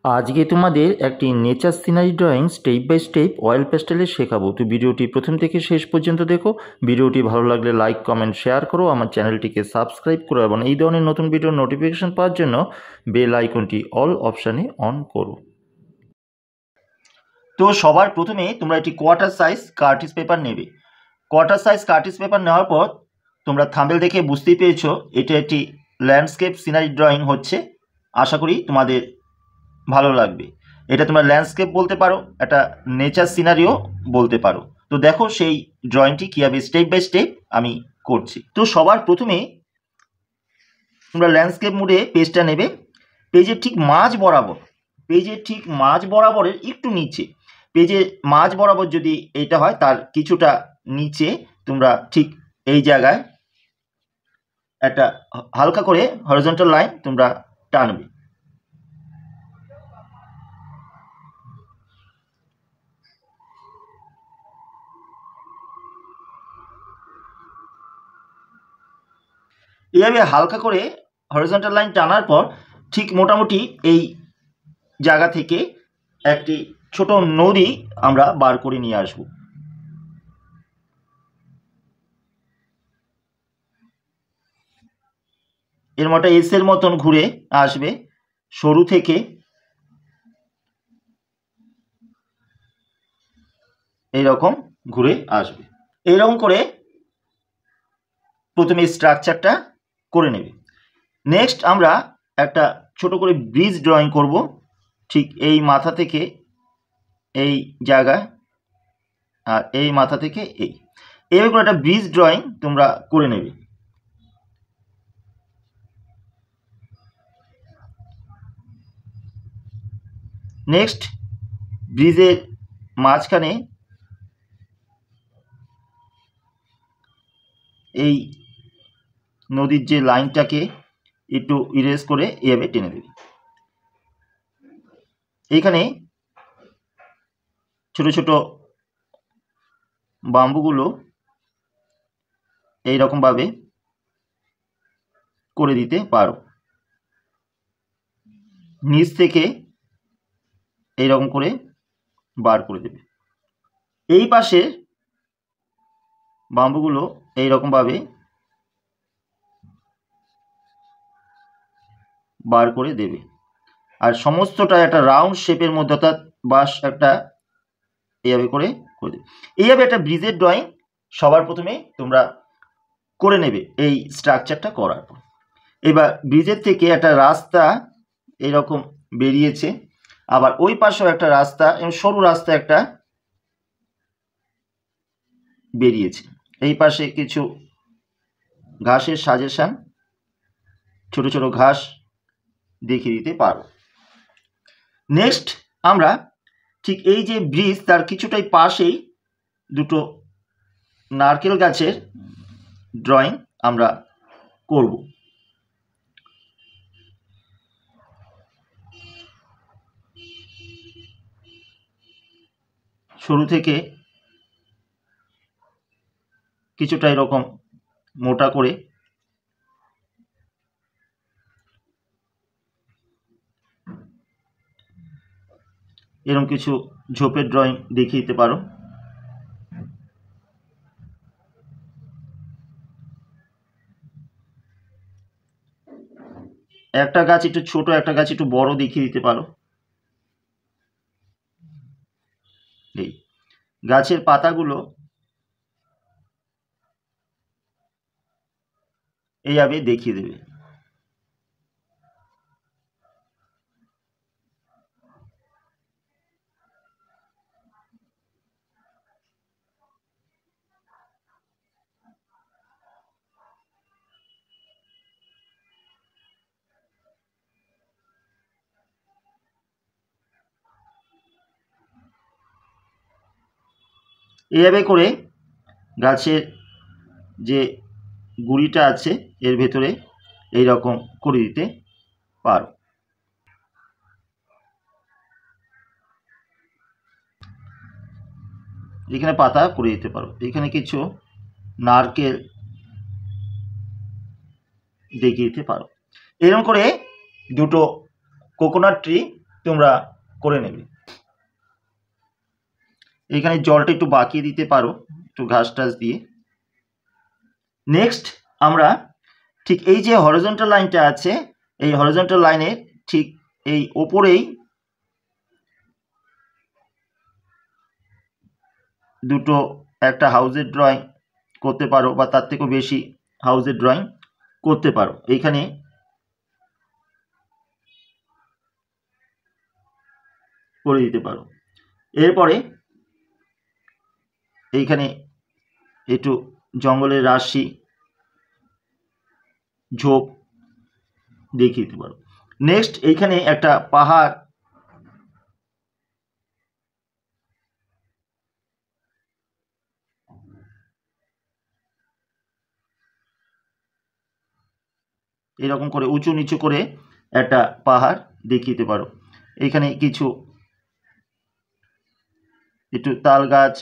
আজকে তোমাদের একটি nature scenery drawing step by step oil প্যাস্টেলে শেখাবো। তো ভিডিওটি প্রথম থেকে শেষ পর্যন্ত দেখো। ভিডিওটি ভালো লাগলে লাইক কমেন্ট শেয়ার করো, আমার চ্যানেলটিকে সাবস্ক্রাইব করো এবং এই ধরনের নতুন ভিডিওর নোটিফিকেশন পাওয়ার জন্য বেল আইকনটি অল অপশানে অন করো। তো সবার প্রথমে তোমরা একটি কোয়ার্টার সাইজ কার্টিজ পেপার নেবে। কোয়ার্টার সাইজ কার্টিজ পেপার নেওয়ার পর তোমরা থাম্বনেল দেখে বুঝতেই পেরেছো এটা একটি ল্যান্ডস্কেপ সিনারি ড্রয়িং হচ্ছে। আশা করি তোমাদের ভালো লাগবে। এটা তোমরা ল্যান্ডস্কেপ বলতে পারো, একটা নেচার সিনারিও বলতে পারো। তো দেখো সেই ড্রয়িংটি কীভাবে স্টেপ বাই স্টেপ আমি করছি। তো সবার প্রথমে তোমরা ল্যান্ডস্কেপ মোডে পেজটা নেবে। পেজের ঠিক মাঝ বরাবরের একটু নিচে, পেজের মাঝ বরাবর যদি এইটা হয় তার কিছুটা নিচে তোমরা ঠিক এই জায়গায় একটা হালকা করে হরিজন্টাল লাইন তোমরা টানবে। এইভাবে হালকা করে হরিজন্টাল লাইন টানার পর ঠিক মোটামুটি এই জায়গা থেকে একটি ছোট নদী আমরা বার করে নিয়ে আসব। এর মতো এসের মতন ঘুরে আসবে, সরু থেকে এইরকম ঘুরে আসবে। এইরকম করে প্রথমে স্ট্রাকচারটা করে নেবে। নেক্সট আমরা একটা ছোট করে ব্রিজ ড্রয়িং করব, ঠিক এই মাথা থেকে এই জায়গায় আর এই মাথা থেকে এইভাবে করে একটা ব্রিজ ড্রয়িং তোমরা করে নেবে। নেক্সট ব্রিজের মাঝখানে এই নদীর যে লাইনটাকে একটু ইরেজ করে এভাবে টেনে দেবে। এইখানে ছোট ছোট বাম্বুগুলো এইরকমভাবে করে দিতে পারো। নিচ থেকে এইরকম করে বার করে দেবে। এই পাশে বাম্বুগুলো এইরকমভাবে বার করে দেবে। আর সমস্তটা একটা রাউন্ড শেপের মধ্যে, অর্থাৎ বাস একটা এইভাবে করে দেবে। এইভাবে একটা ব্রিজের ড্রয়িং সবার প্রথমে তোমরা করে নেবে। এই স্ট্রাকচারটা করার পর এবার ব্রিজের থেকে একটা রাস্তা এইরকম বেরিয়েছে, আবার ওই পাশেও একটা রাস্তা এবং সরু রাস্তা একটা বেরিয়েছে। এই পাশে কিছু ঘাসের সাজেশন, ছোট ছোট ঘাস দেখিয়ে দিতে পারো। নেক্সট আমরা ঠিক এই যে ব্রিজ তার কিছুটাই পাশেই দুটো নারকেল গাছের ড্রয়িং আমরা করব। শুরু থেকে কিছুটা এরকম মোটা করে এরকম কিছু ঝোপের ড্রয়িং দেখিয়ে দিতে পারো। একটা গাছ একটু ছোট, একটা গাছ একটু বড় দেখিয়ে দিতে পারো। এই গাছের পাতাগুলো এইভাবে দেখিয়ে দেবে। এইভাবে করে গাছের যে গুঁড়িটা আছে এর ভেতরে এইরকম করে দিতে পারো। এখানে পাতা করে দিতে পারো। এখানে কিছু নারকেল দেখিয়ে দিতে পারো। এরকম করে দুটো কোকোনাট ট্রি তোমরা করে নেবে। এখানে জলটা একটু বাকিয়ে দিতে পারো একটু ঘাস টাস দিয়ে। নেক্সট আমরা ঠিক এই যে হরিজন্টাল লাইনটা আছে, এই হরিজন্টাল লাইনের ঠিক এই ওপরেই দুটো একটা হাউসের ড্রয়িং করতে পারো বা তার থেকেও বেশি হাউসের ড্রয়িং করতে পারো। এইখানে করে দিতে পারো। এরপরে এইখানে একটু জঙ্গলের রাশি ঝোপ দেখিয়ে দিতে পারো। নেক্সট এইখানে একটা পাহাড় এরকম করে উঁচু নিচু করে একটা পাহাড় দেখিয়ে দিতে পারো। এখানে কিছু একটু তাল গাছ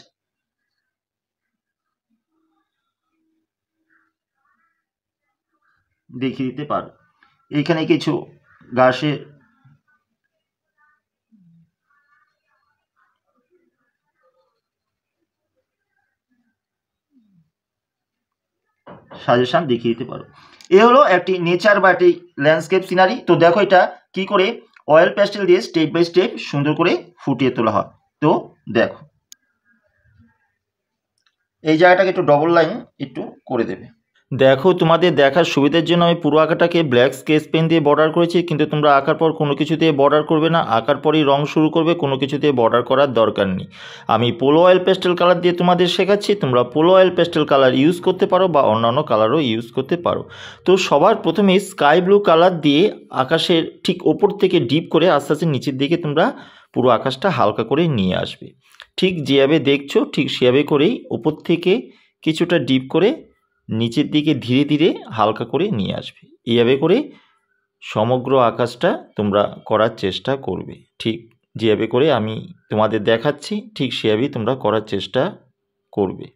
দেখিয়ে দিতে পারো। এইখানে কিছু ঘাসের সাজেশন দেখিয়ে দিতে পারো। এ হলো একটি নেচার বা একটি ল্যান্ডস্কেপ সিনারি। তো দেখো এটা কি করে অয়েল প্যাস্টেল দিয়ে স্টেপ বাই স্টেপ সুন্দর করে ফুটিয়ে তোলা হয়। তো দেখো এই জায়গাটাকে একটু ডবল লাইন একটু করে দেবে। দেখো তোমাদের দেখার সুবিধার জন্য আমি পুরো আঁকাটাকে ব্ল্যাক স্কেচ পেন দিয়ে বর্ডার করেছি, কিন্তু তোমরা আঁকার পর কোনো কিছু দিয়ে বর্ডার করবে না, আঁকার পরই রং শুরু করবে, কোনো কিছু দিয়ে বর্ডার করার দরকার নেই। আমি পোলো অয়েল পেস্টেল কালার দিয়ে তোমাদের শেখাচ্ছি, তোমরা polo oil pastel colour use করতে পারো বা অন্যান্য কালারও ইউজ করতে পারো। তো সবার প্রথমে স্কাই ব্লু কালার দিয়ে আকাশের ঠিক ওপর থেকে ডিপ করে আস্তে আস্তে নিচের দিকে তোমরা পুরো আকাশটা হালকা করে নিয়ে আসবে। ঠিক যেভাবে দেখছো ঠিক সেভাবে করেই ওপর থেকে কিছুটা ডিপ করে নিচের দিকে ধীরে ধীরে হালকা করে নিয়ে আসবে। এইভাবে করে সমগ্র আকাশটা তোমরা করার চেষ্টা করবে। ঠিক যেভাবে করে আমি তোমাদের দেখাচ্ছি ঠিক সেভাবেই তোমরা করার চেষ্টা করবে।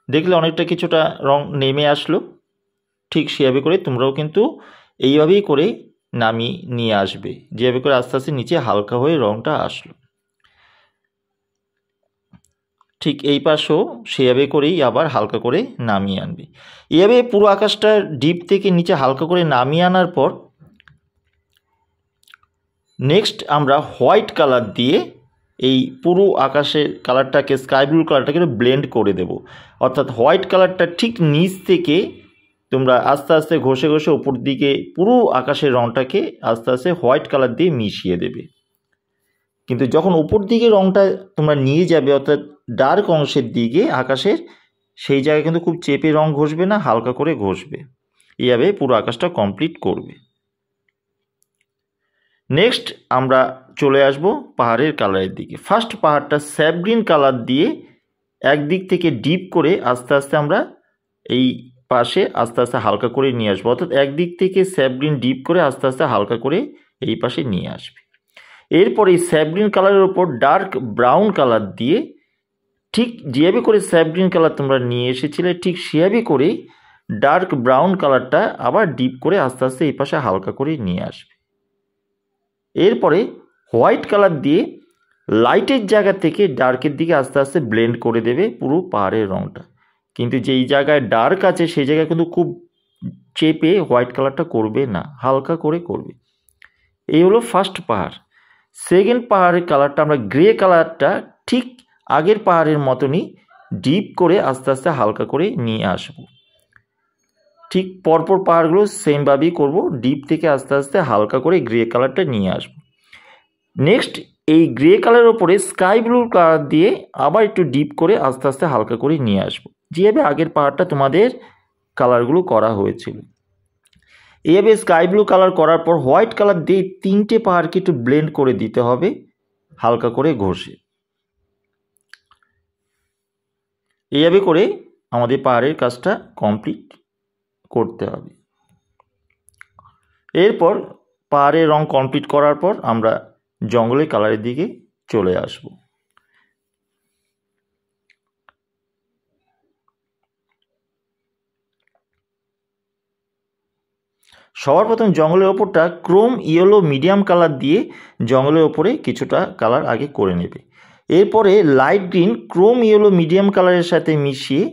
দেখলে অনেকটা কিছুটা রং নেমে আসলো, ঠিক সেভাবে করে তোমরাও কিন্তু এইভাবেই করে নামিয়ে নিয়ে আসবে, যেভাবে করে আস্তে আস্তে নিচে হালকা হয়ে রংটা আসলো। ঠিক এই পাশেও সেভাবে করেই আবার হালকা করে নামিয়ে আনবে। এভাবে পুরো আকাশটা ডিপ থেকে নিচে হালকা করে নামিয়ে আনার পর নেক্সট আমরা হোয়াইট কালার দিয়ে এই পুরো আকাশের কালারটাকে স্কাই ব্লু কালারটাকে ব্লেন্ড করে দেব। অর্থাৎ হোয়াইট কালারটা ঠিক নিচ থেকে তোমরা আস্তে আস্তে ঘষে ঘষে উপর দিকে পুরো আকাশের রঙটাকে আস্তে আস্তে হোয়াইট কালার দিয়ে মিশিয়ে দেবে। কিন্তু যখন উপর দিকে রঙটা তোমরা নিয়ে যাবে অর্থাৎ ডার্ক অংশের দিকে আকাশের, সেই জায়গায় কিন্তু খুব চেপে রং ঘষবে না, হালকা করে ঘষবে। এইভাবে পুরো আকাশটা কমপ্লিট করবে। নেক্সট আমরা চলে আসব পাহাড়ের কালারের দিকে। ফার্স্ট পাহাড়টা স্যাপ গ্রিন কালার দিয়ে একদিক থেকে ডিপ করে আস্তে আস্তে আমরা এই পাশে আস্তে আস্তে হালকা করে নিয়ে আসবো। অর্থাৎ একদিক থেকে স্যাপ গ্রিন ডিপ করে আস্তে আস্তে হালকা করে এই পাশে নিয়ে আসবে। এরপর এই স্যাপ গ্রিন কালারের ওপর ডার্ক ব্রাউন কালার দিয়ে ঠিক যেভাবে করে স্যাপ গ্রিন কালার তোমরা নিয়ে এসেছিলে ঠিক সেভাবে করেই ডার্ক ব্রাউন কালারটা আবার ডিপ করে আস্তে আস্তে এই পাশে হালকা করে নিয়ে আসবে। এরপরে হোয়াইট কালার দিয়ে লাইটের জায়গা থেকে ডার্কের দিকে আস্তে আস্তে ব্লেন্ড করে দেবে পুরো পাহাড়ের রঙটা। কিন্তু যেই জায়গায় ডার্ক আছে সেই জায়গায় কিন্তু খুব চেপে হোয়াইট কালারটা করবে না, হালকা করে করবে। এই হলো ফার্স্ট পাহাড়। সেকেন্ড পাহাড়ের কালারটা আমরা গ্রে কালারটা ঠিক আগের পাহাড়ের মতনই ডিপ করে আস্তে আস্তে হালকা করে নিয়ে আসব। ঠিক পরপর পাহাড়গুলো সেমভাবেই করব, ডিপ থেকে আস্তে আস্তে হালকা করে গ্রে কালারটা নিয়ে আসব। নেক্সট এই গ্রে কালারের ওপরে স্কাই ব্লু কালার দিয়ে আবার একটু ডিপ করে আস্তে আস্তে হালকা করে নিয়ে আসব, যেভাবে আগের পাহাড়টা তোমাদের কালারগুলো করা হয়েছিল। এইভাবে স্কাই ব্লু কালার করার পর হোয়াইট কালার দিয়ে তিনটে পাহাড়কে একটু ব্লেন্ড করে দিতে হবে হালকা করে ঘষে। এইভাবে করে আমাদের পাহাড়ের কাজটা কমপ্লিট করতে হবে। এরপর পাহাড়ের রং কমপ্লিট করার পর আমরা জঙ্গলের কালারের দিকে চলে আসব। সবার প্রথম জঙ্গলের ওপরটা ক্রোম ইয়েলো মিডিয়াম কালার দিয়ে জঙ্গলের ওপরে কিছুটা কালার আগে করে নেবে। এরপরে light green Chrome yellow medium কালারের সাথে মিশিয়ে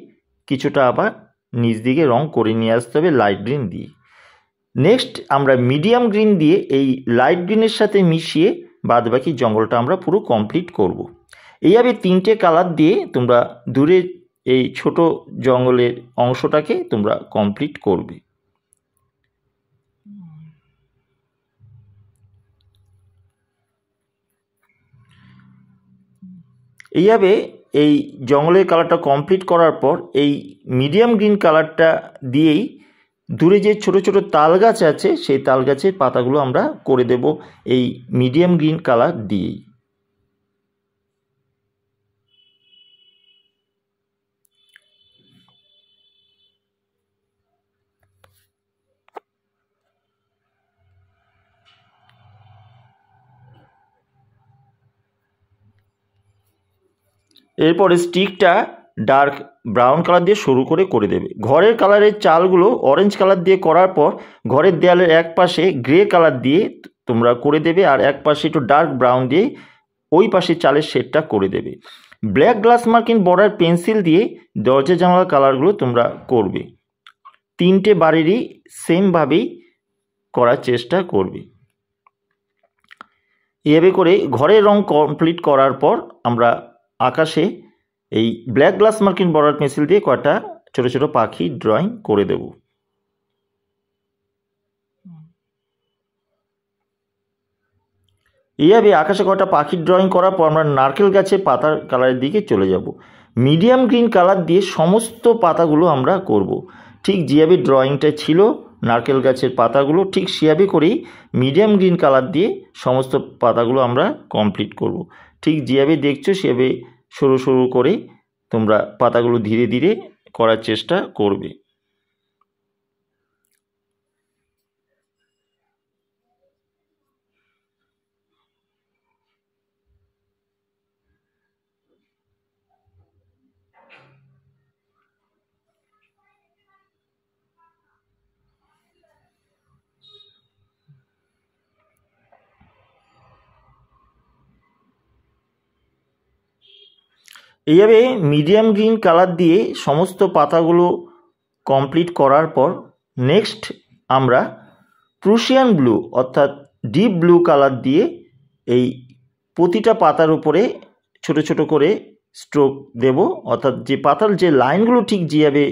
কিছুটা আবার নিচ দিকে রং করে নিয়ে আসতে হবে লাইট গ্রিন দিয়ে। নেক্সট আমরা মিডিয়াম গ্রিন দিয়ে এই লাইট গ্রিনের সাথে মিশিয়ে বাদবাকি জঙ্গলটা আমরা পুরো কমপ্লিট করব। এইভাবে 3টে কালার দিয়ে তোমরা দূরে এই ছোট জঙ্গলের অংশটাকে তোমরা কমপ্লিট করবে। এইভাবে এই জঙ্গলের কালারটা কমপ্লিট করার পর এই মিডিয়াম গ্রিন কালারটা দিয়েই দূরে যে ছোট ছোট তাল গাছ আছে সেই তাল গাছের পাতাগুলো আমরা করে দেব এই মিডিয়াম গ্রিন কালার দিয়েই। এরপরে স্টিকটা ডার্ক ব্রাউন কালার দিয়ে শুরু করে দেবে। ঘরের কালারের চালগুলো অরেঞ্জ কালার দিয়ে করার পর ঘরের দেয়ালের এক পাশে গ্রে কালার দিয়ে তোমরা করে দেবে, আর এক পাশে একটু ডার্ক ব্রাউন দিয়ে ওই পাশে চালের শেডটা করে দেবে। Black glass marking border pencil দিয়ে দরজা জানালার কালারগুলো তোমরা করবে। 3টে বাড়িরই সেমভাবেই করার চেষ্টা করবে। এভাবে করে ঘরের রং কমপ্লিট করার পর আমরা আকাশে এই black glass marking border pencil দিয়ে কয়েকটা ছোট ছোট পাখি ড্রয়িং করে দেব। এইভাবে আকাশে কয়েকটা পাখির ড্রয়িং করার পর আমরা নারকেল গাছের পাতার কালারের দিকে চলে যাব। মিডিয়াম গ্রিন কালার দিয়ে সমস্ত পাতাগুলো আমরা করব। ঠিক যেভাবে ড্রয়িংটা ছিল নারকেল গাছের পাতাগুলো ঠিক সেভাবে করেই মিডিয়াম গ্রিন কালার দিয়ে সমস্ত পাতাগুলো আমরা কমপ্লিট করব। ঠিক যেভাবে দেখছো সেভাবে সরু সরু করে তোমরা পাতাগুলো ধীরে ধীরে করার চেষ্টা করবে। এইভাবে মিডিয়াম গ্রিন কালার দিয়ে সমস্ত পাতাগুলো কমপ্লিট করার পর নেক্সট আমরা প্রুশিয়ান ব্লু অর্থাৎ ডিপ ব্লু কালার দিয়ে এই প্রতিটা পাতার উপরে ছোট ছোট করে স্ট্রোক দেব, অর্থাৎ যে পাতার যে লাইনগুলো ঠিক যেভাবে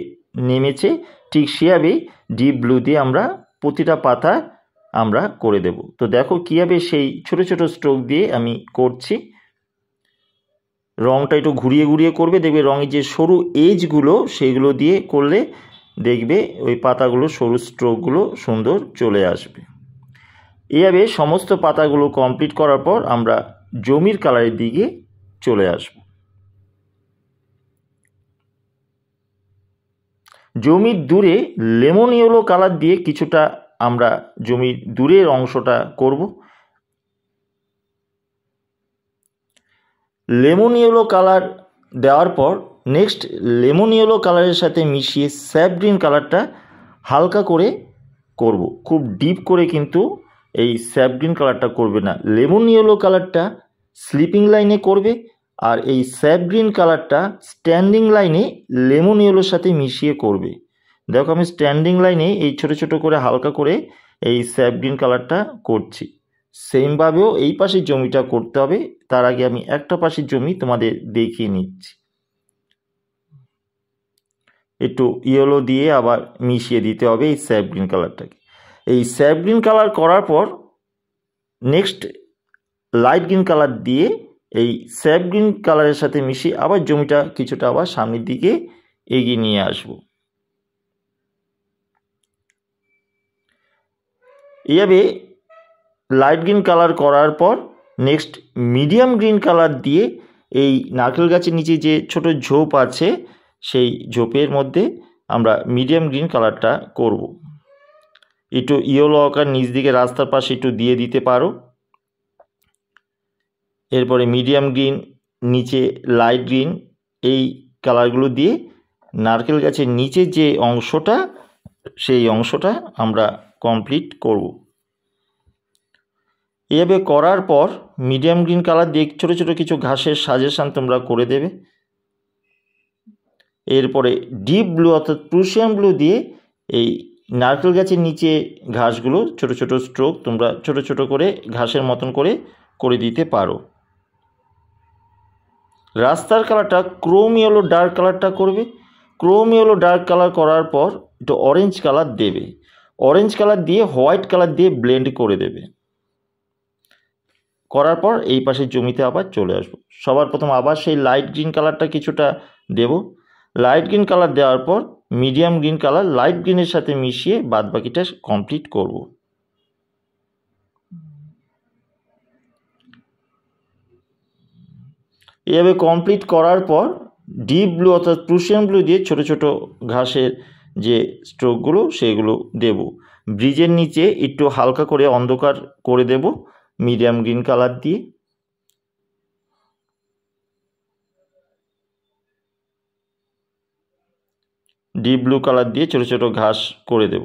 নেমেছে ঠিক সেভাবেই ডিপ ব্লু দিয়ে আমরা প্রতিটা পাতা আমরা করে দেব। তো দেখো কীভাবে সেই ছোট ছোট স্ট্রোক দিয়ে আমি করছি। রঙটা একটু ঘুরিয়ে ঘুরিয়ে করবে, দেখবে রঙের যে সরু এজগুলো সেইগুলো দিয়ে করলে দেখবে ওই পাতাগুলো সরু স্ট্রোকগুলো সুন্দর চলে আসবে। এইভাবে সমস্ত পাতাগুলো কমপ্লিট করার পর আমরা জমির কালারের দিকে চলে আসব। জমির দূরে লেমন ইয়েলো কালার দিয়ে কিছুটা আমরা জমির দূরের অংশটা করব। লেমন ইয়েলো কালার দেওয়ার পর নেক্সট লেমন ইয়েলো কালারের সাথে মিশিয়ে স্যাপ গ্রিন কালারটা হালকা করে করব। খুব ডিপ করে কিন্তু এই স্যাপ গ্রিন কালারটা করবে না। লেমন ইয়েলো কালারটা স্লিপিং লাইনে করবে, আর এই স্যাপ গ্রিন কালারটা স্ট্যান্ডিং লাইনে লেমন ইয়েলোর সাথে মিশিয়ে করবে। দেখো আমি স্ট্যান্ডিং লাইনে এই ছোট ছোট করে হালকা করে এই স্যাপ গ্রিন কালারটা করছি। সেমভাবেও এই পাশের জমিটা করতে হবে। তার আগে আমি একটা পাশের জমি তোমাদের দেখিয়ে নিচ্ছি। একটু ইয়েলো দিয়ে আবার মিশিয়ে দিতে হবে এই স্যাপ গ্রিন কালারটাকে। এই স্যাপ গ্রিন কালার করার পর নেক্সট লাইট গ্রিন কালার দিয়ে এই স্যাপ গ্রিন কালারের সাথে মিশিয়ে আবার জমিটা কিছুটা আবার সামনের দিকে এগিয়ে নিয়ে আসব। এইভাবে লাইট গ্রিন কালার করার পর নেক্সট মিডিয়াম গ্রিন কালার দিয়ে এই নারকেল গাছের নিচে যে ছোট ঝোপ আছে সেই ঝোপের মধ্যে আমরা মিডিয়াম গ্রিন কালারটা করব। একটু ইয়েলো আকার নিচ দিকে রাস্তার পাশে একটু দিয়ে দিতে পারো। এরপরে মিডিয়াম গ্রিন নিচে লাইট গ্রিন এই কালারগুলো দিয়ে নারকেল গাছের নিচে যে অংশটা সেই অংশটা আমরা কমপ্লিট করব। এভাবে করার পর মিডিয়াম গ্রিন কালার দিয়ে ছোটো ছোটো কিছু ঘাসের সাজেশান তোমরা করে দেবে। এরপরে ডিপ ব্লু অর্থাৎ প্রুশিয়ান ব্লু দিয়ে এই নারকেল গাছের নিচে ঘাসগুলো ছোট ছোট স্ট্রোক তোমরা ছোট ছোট করে ঘাসের মতন করে দিতে পারো। রাস্তার কালারটা ক্রোম ইয়েলো ডার্ক কালারটা করবে। ক্রোম ইয়েলো ডার্ক কালার করার পর একটু অরেঞ্জ কালার দেবে। অরেঞ্জ কালার দিয়ে হোয়াইট কালার দিয়ে ব্লেন্ড করে দেবে। করার পর এই পাশের জমিতে আবার চলে আসবো। সবার প্রথম আবার সেই লাইট গ্রিন কালারটা কিছুটা দেব। লাইট গ্রিন কালার দেওয়ার পর মিডিয়াম গ্রিন কালার লাইট গ্রিনের সাথে মিশিয়ে বাদবাকিটা কমপ্লিট করব। এভাবে কমপ্লিট করার পর ডিপ ব্লু অর্থাৎ প্রুশিয়ান ব্লু দিয়ে ছোট ছোট ঘাসের যে স্ট্রোকগুলো সেগুলো দেব। ব্রিজের নিচে একটু হালকা করে অন্ধকার করে দেব মিডিয়াম গ্রিন কালার দিয়ে। ডিপ ব্লু কালার দিয়ে ছোটো ছোটো ঘাস করে দেব।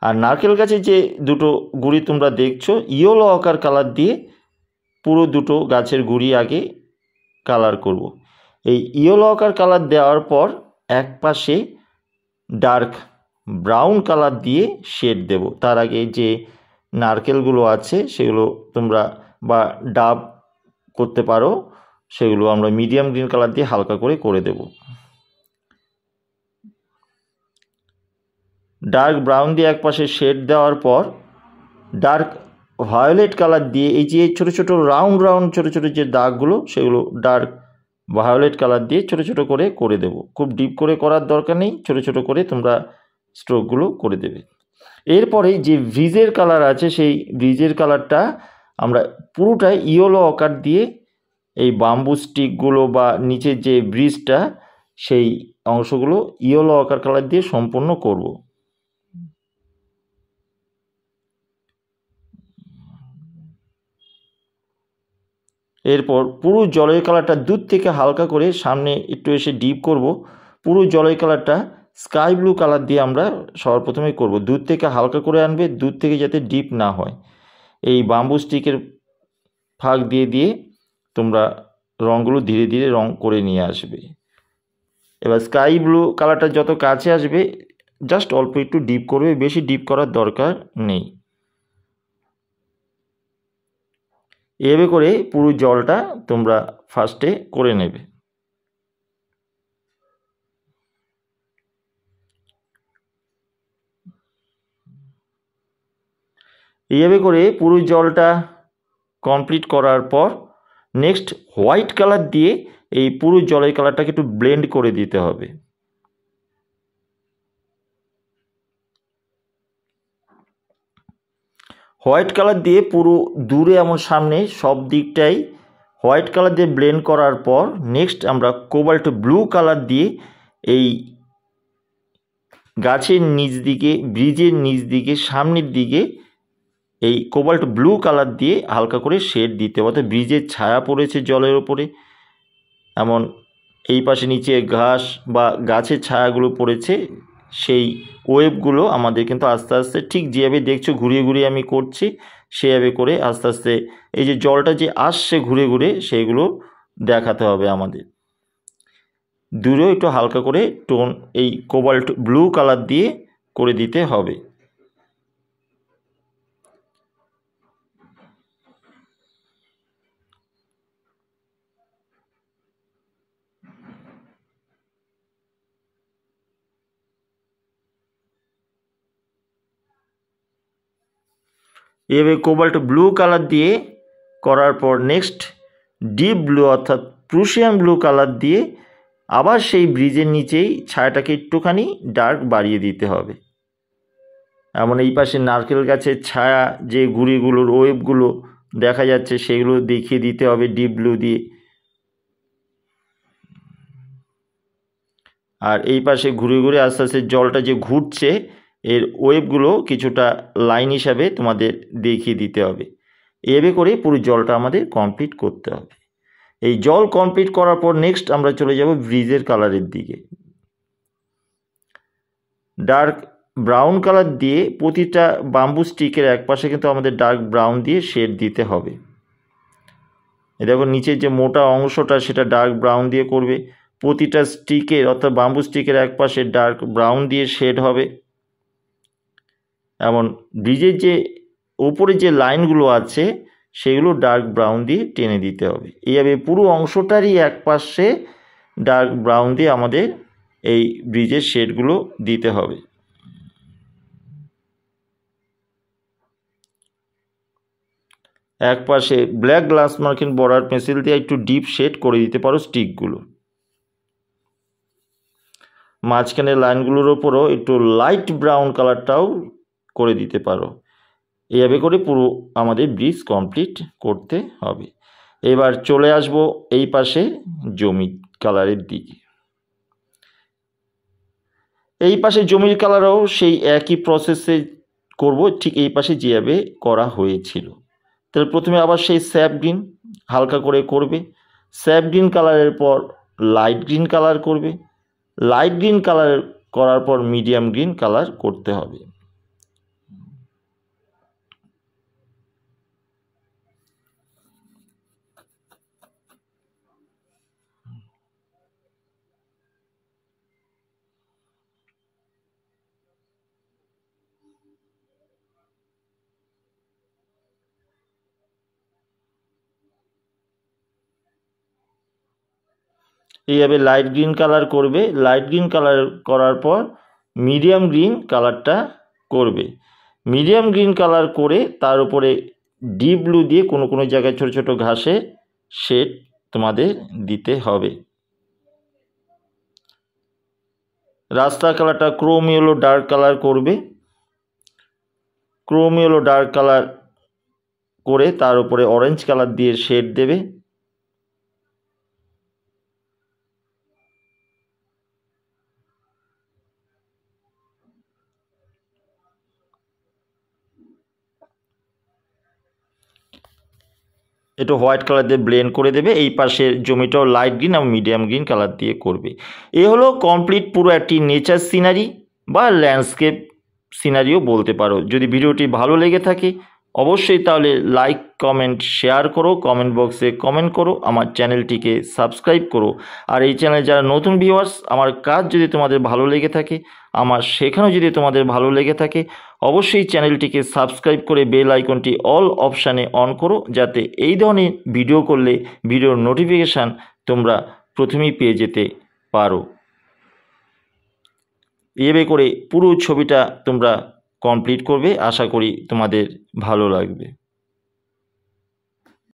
আর নারকেল গাছে যে দুটো গুঁড়ি তোমরা দেখছো ইয়েলো আকার কালার দিয়ে পুরো দুটো গাছের গুঁড়ি আগে কালার করব। এই ইয়েলো আকার কালার দেওয়ার পর এক পাশে ডার্ক ব্রাউন কালার দিয়ে শেড দেব। তার আগে যে নারকেলগুলো আছে সেগুলো তোমরা বা ডাব করতে পারো, সেগুলো আমরা মিডিয়াম গ্রিন কালার দিয়ে হালকা করে দেব। ডার্ক ব্রাউন দিয়ে এক পাশে শেড দেওয়ার পর ডার্ক ভায়োলেট কালার দিয়ে এই যে ছোটো ছোটো রাউন্ড রাউন্ড ছোটো ছোটো যে দাগগুলো সেগুলো ডার্ক ভায়োলেট কালার দিয়ে ছোটো ছোটো করে দেব। খুব ডিপ করে করার দরকার নেই, ছোটো ছোটো করে তোমরা স্ট্রোকগুলো করে দেবে। এরপরে যে ব্রিজের কালার আছে সেই ব্রিজের কালারটা আমরা পুরোটাই ইয়েলো আকার দিয়ে এই বাম্বু স্টিকগুলো বা নিচের যে ব্রিজটা সেই অংশগুলো ইয়েলো আকার কালার দিয়ে সম্পূর্ণ করব। এরপর পুরো জলের কালারটা দূর থেকে হালকা করে সামনে একটু এসে ডিপ করব। পুরো জলের কালারটা স্কাই ব্লু কালার দিয়ে আমরা সবার প্রথমে করব। দূর থেকে হালকা করে আনবে, দূর থেকে যাতে ডিপ না হয়। এই বাম্বু স্টিকের ফাঁক দিয়ে দিয়ে তোমরা রঙগুলো ধীরে ধীরে রং করে নিয়ে আসবে। এবার স্কাই ব্লু কালারটা যত কাছে আসবে জাস্ট অল্প একটু ডিপ করবে, বেশি ডিপ করার দরকার নেই। এভাবে করে পুরো জলটা তোমরা ফার্স্টে করে নেবে। এইভাবে করে পুরো জলটা কমপ্লিট করার পর নেক্সট হোয়াইট কালার দিয়ে এই পুরো জলের কালারটাকে একটু ব্লেন্ড করে দিতে হবে। হোয়াইট কালার দিয়ে পুরো দূরে এমন সামনে সব দিকটাই হোয়াইট কালার দিয়ে ব্লেন্ড করার পর নেক্সট আমরা কোবাল্ট ব্লু কালার দিয়ে এই গাছের নিচ দিকে ব্রিজের নিচ দিকে সামনের দিকে এই কোবাল্ট ব্লু কালার দিয়ে হালকা করে শেড দিতে হবে। অর্থাৎ ব্রিজের ছায়া পড়েছে জলের ওপরে, এমন এই পাশে নিচে ঘাস বা গাছের ছায়াগুলো পড়েছে, সেই ওয়েবগুলো আমাদের কিন্তু আস্তে আস্তে ঠিক যেভাবে দেখছো ঘুরিয়ে ঘুরিয়ে আমি করছি সেভাবে করে আস্তে আস্তে এই যে জলটা যে আসছে ঘুরে ঘুরে সেইগুলো দেখাতে হবে আমাদের। দূরেও একটু হালকা করে টোন এই কোবাল্ট ব্লু কালার দিয়ে করে দিতে হবে। এভাবে কোবাল্ট ব্লু কালার দিয়ে করার পর নেক্সট ডিপ ব্লু অর্থাৎ প্রুশিয়ান ব্লু কালার দিয়ে আবার সেই ব্রিজের নিচেই ছায়াটাকে একটুখানি ডার্ক বাড়িয়ে দিতে হবে। এমন এই পাশে নারকেল গাছের ছায়া যে গুঁড়িগুলোর ওয়েবগুলো দেখা যাচ্ছে সেগুলো দেখিয়ে দিতে হবে ডিপ ব্লু দিয়ে। আর এই পাশে ঘুরে ঘুরে আস্তে আস্তে জলটা যে ঘুরছে এর ওয়েবগুলো কিছুটা লাইন হিসাবে তোমাদের দেখিয়ে দিতে হবে। এভাবে করে পুরো জলটা আমাদের কমপ্লিট করতে হবে। এই জল কমপ্লিট করার পর নেক্সট আমরা চলে যাব ব্রিজের কালারের দিকে। ডার্ক ব্রাউন কালার দিয়ে প্রতিটা বাম্বু স্টিকের এক পাশে কিন্তু আমাদের ডার্ক ব্রাউন দিয়ে শেড দিতে হবে। দেখো নিচের যে মোটা অংশটা সেটা ডার্ক ব্রাউন দিয়ে করবে, প্রতিটা স্টিকের অর্থাৎ বাম্বু স্টিকের এক পাশে ডার্ক ব্রাউন দিয়ে শেড হবে। এমন ব্রিজের যে ওপরে যে লাইনগুলো আছে সেগুলো ডার্ক ব্রাউন দিয়ে টেনে দিতে হবে। এইভাবে পুরো অংশটারই এক পাশে ডার্ক ব্রাউন দিয়ে আমাদের এই ব্রিজের শেডগুলো দিতে হবে। এক পাশে ব্ল্যাক গ্লাস মার্কিন বর্ডার পেন্সিল দিয়ে একটু ডিপ শেড করে দিতে পারো স্টিকগুলো। মাঝখানের লাইনগুলোর ওপরও একটু লাইট ব্রাউন কালারটাও করে দিতে পারো। এইভাবে করে পুরো আমাদের ব্রিজ কমপ্লিট করতে হবে। এবার চলে আসব এই পাশে জমি কালারের দিকে। এই পাশে জমির কালারও সেই একই প্রসেসে করব, ঠিক এই পাশে যেভাবে করা হয়েছিল। তাহলে প্রথমে আবার সেই স্যাপ গ্রিন হালকা করে করবে, স্যাপ গ্রিন কালারের পর লাইট গ্রিন কালার করবে, লাইট গ্রিন কালার করার পর মিডিয়াম গ্রিন কালার করতে হবে। এইভাবে লাইট গ্রিন কালার করবে, লাইট গ্রিন কালার করার পর মিডিয়াম গ্রিন কালারটা করবে। মিডিয়াম গ্রিন কালার করে তার উপরে ডিপ ব্লু দিয়ে কোনো কোনো জায়গায় ছোট ছোট ঘাসে শেড তোমাদের দিতে হবে। রাস্তার কালারটা ক্রোম ইয়েলো ডার্ক কালার করবে, ক্রোম ইয়েলো ডার্ক কালার করে তার উপরে অরেঞ্জ কালার দিয়ে শেড দেবে। একটু হোয়াইট কালার দিয়ে ব্লেন্ড করে দেবে। এই পাশের জমিটাও লাইট গ্রিন এবং মিডিয়াম গ্রিন কালার দিয়ে করবে। এ হলো কমপ্লিট পুরো একটি নেচার সিনারি বা ল্যান্ডস্কেপ সিনারিও বলতে পারো। যদি ভিডিওটি ভালো লেগে থাকে অবশ্যই তাহলে লাইক কমেন্ট শেয়ার করো, কমেন্ট বক্সে কমেন্ট করো, আমার চ্যানেলটিকে সাবস্ক্রাইব করো। আর এই চ্যানেলে যারা নতুন ভিউয়ার্স, আমার কাজ যদি তোমাদের ভালো লেগে থাকে, আমার শেখানো যদি তোমাদের ভালো লেগে থাকে, অবশ্যই চ্যানেলটিকে সাবস্ক্রাইব করে বেল আইকনটি অল অপশানে অন করো, যাতে এই ধরনের ভিডিও করলে ভিডিওর নোটিফিকেশান তোমরা প্রথমেই পেয়ে যেতে পারো। এভাবে করে পুরো ছবিটা তোমরা কমপ্লিট করবে, আশা করি তোমাদের ভালো লাগবে।